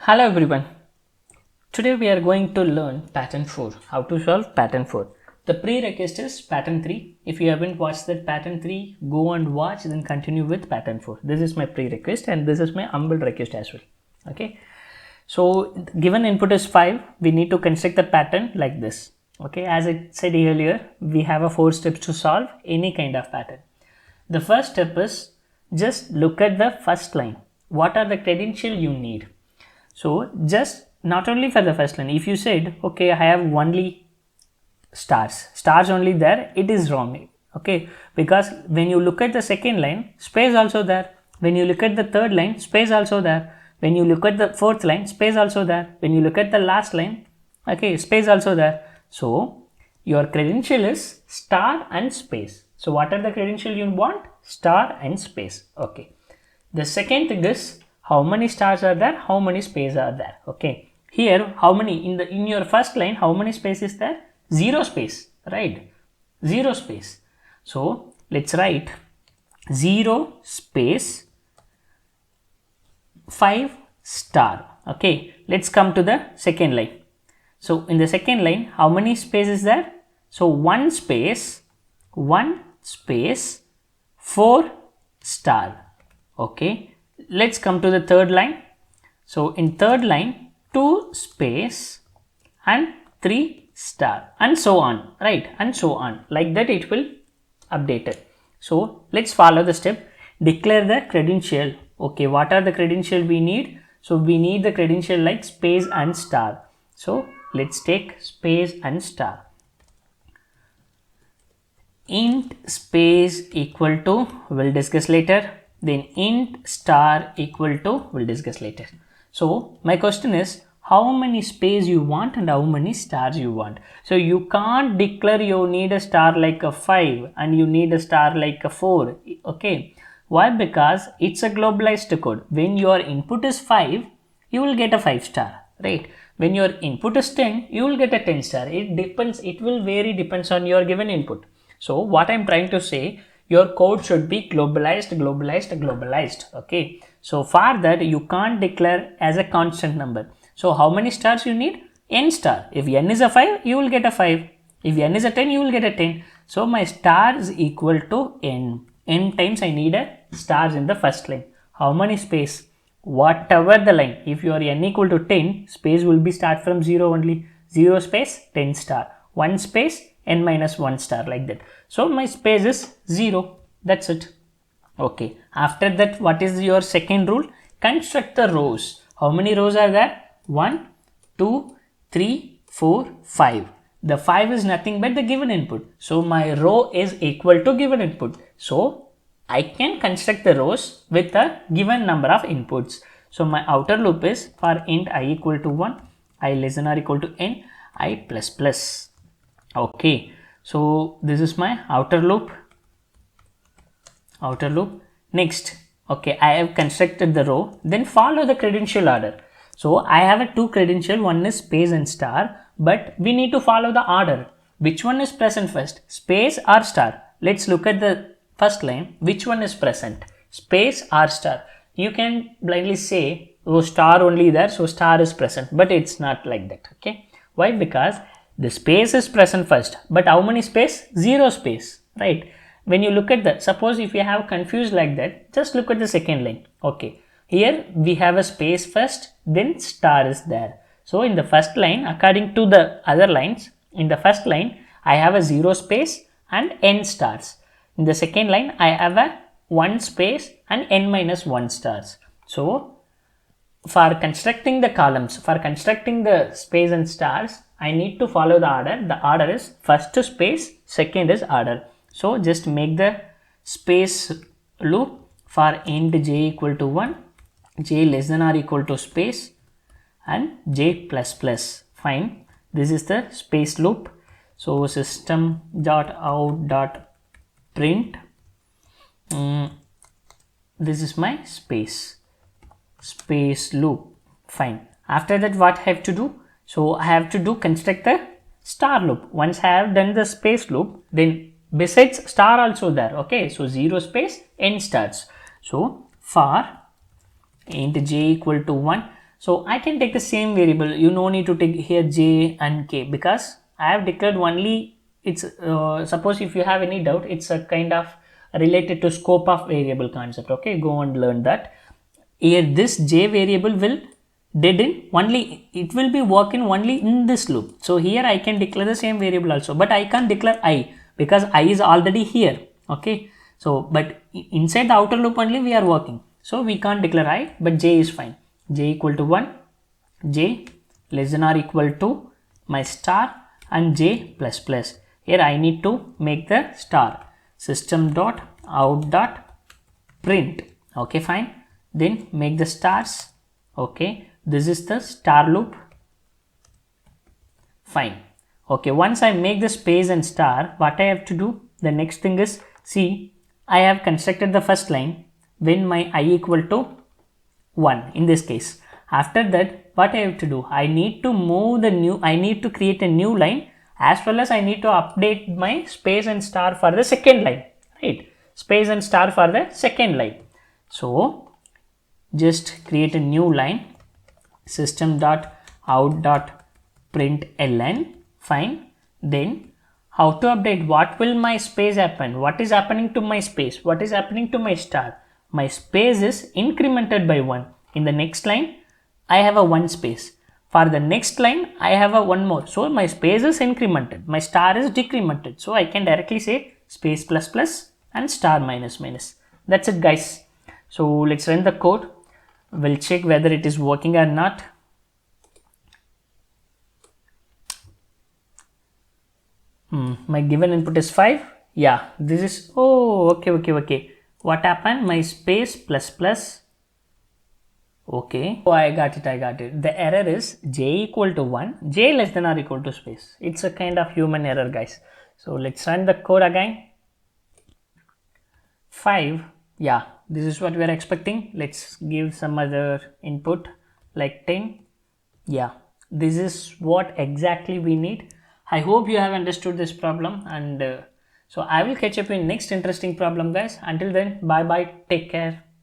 Hello everyone. Today we are going to learn pattern 4. How to solve pattern 4. The prerequisite is pattern 3. If you haven't watched that pattern 3, go and watch, then continue with pattern 4. This is my prerequisite and this is my humble request as well. Okay. So given input is 5, we need to construct the pattern like this. Okay. As I said earlier, we have a 4 steps to solve any kind of pattern. The first step is just look at the first line. What are the credentials you need? So just not only for the first line, if you said, okay, I have only stars only there, it is wrong. Okay, because when you look at the second line, space also there. When you look at the third line, space also there. When you look at the fourth line, space also there. When you look at the last line, okay, space also there. So your credential is star and space. So what are the credentials you want? Star and space. Okay. The second thing is how many stars are there, how many space are there. Okay, here how many in your first line, how many space is there? 0 space, right? 0 space. So let's write 0 space 5 star. Okay, let's come to the second line. So in the second line, how many space is there? So 1 space 4 star. Okay, let's come to the third line. So in third line, 2 space and 3 star and so on, right? And so on, like that it will update it. So let's follow the step. Declare the credential. Okay, what are the credential we need? So we need the credential like space and star. So let's take space and star. Int space equal to, we'll discuss later. Then int star equal to, we'll discuss later. So my question is, how many space you want and how many stars you want? So you can't declare you need a star like a 5 and you need a star like a 4. Okay, why? Because it's a globalized code. When your input is 5, you will get a 5 star, right? When your input is 10, you will get a 10 star. It depends, it will vary, depends on your given input. So what I'm trying to say, your code should be globalized. Okay, so for that you can't declare as a constant number. So how many stars you need? N star. If n is a 5, you will get a 5. If n is a 10, you will get a 10. So my star is equal to n. N times I need a stars in the first line. How many space? Whatever the line. If your n equal to 10, space will be start from 0 only. 0 space 10 star. 1 space n minus 1 star, like that. So my space is 0. That's it. Okay. After that, what is your second rule? Construct the rows. How many rows are there? 1, 2, 3, 4, 5. The 5 is nothing but the given input. So my row is equal to given input. So I can construct the rows with a given number of inputs. So my outer loop is for int I equal to 1, I less than or equal to n, I plus plus. Okay, so this is my outer loop. Next, okay, I have constructed the row, then follow the credential order. So I have a 2 credential, one is space and star, but we need to follow the order. Which one is present first, space or star? Let's look at the first line. Which one is present, space or star? You can blindly say, oh, star only there, so star is present, but it's not like that. Okay, why? Because the space is present first, but how many space? 0 space, right? When you look at that, suppose if you have confused like that, just look at the second line. Okay, here we have a space first, then star is there. So in the first line, according to the other lines, in the first line, I have a 0 space and n stars. In the second line, I have a 1 space and n minus 1 stars. So for constructing the columns, for constructing the space and stars, I need to follow the order. The order is first space, second is order. So just make the space loop for int j equal to 1, j less than or equal to space and j plus plus. Fine. This is the space loop. So system.out.print. This is my space loop. Fine. After that, what I have to do? So I have to construct the star loop. Once I have done the space loop, then besides star also there. Okay, so 0 space n stars. So for int j equal to 1, So I can take the same variable. You no need to take here j and k, because I have declared only, it's suppose if you have any doubt, it's a kind of related to scope of variable concept. Okay, go and learn that. Here this j variable will dead in only, it will be working only in this loop. So here I can declare the same variable also, but I can't declare I because I is already here. Okay, so but inside the outer loop only we are working, so we can't declare I, but j is fine. J equal to 1, j less than or equal to my star and j plus plus. Here I need to make the star system dot out dot print. Okay, fine. Then make the stars. Okay, this is the star loop. Fine. Okay, once I make the space and star, what I have to do, the next thing is, see, I have constructed the first line when my I equal to 1 in this case. After that, what I have to do, I need to move the new, I need to create a new line, as well as I need to update my space and star for the second line, right? Space and star for the second line. So just create a new line, system dot out dot print ln. Fine. Then how to update, what will my space happen, what is happening to my space, what is happening to my star. My space is incremented by 1. In the next line I have a 1 space, for the next line I have a 1 more, so my space is incremented, my star is decremented. So I can directly say space plus plus and star minus minus. That's it, guys. So let's run the code. We'll check whether it is working or not. My given input is 5. Yeah, this is, oh, okay. What happened? My space plus plus. Okay. Oh, I got it. The error is j equal to 1, j less than or equal to space. It's a kind of human error, guys. So let's run the code again. 5. Yeah, this is what we are expecting. Let's give some other input like 10. Yeah, this is what exactly we need. I hope you have understood this problem, and so I will catch up in next interesting problem, guys. Until then, bye bye, take care.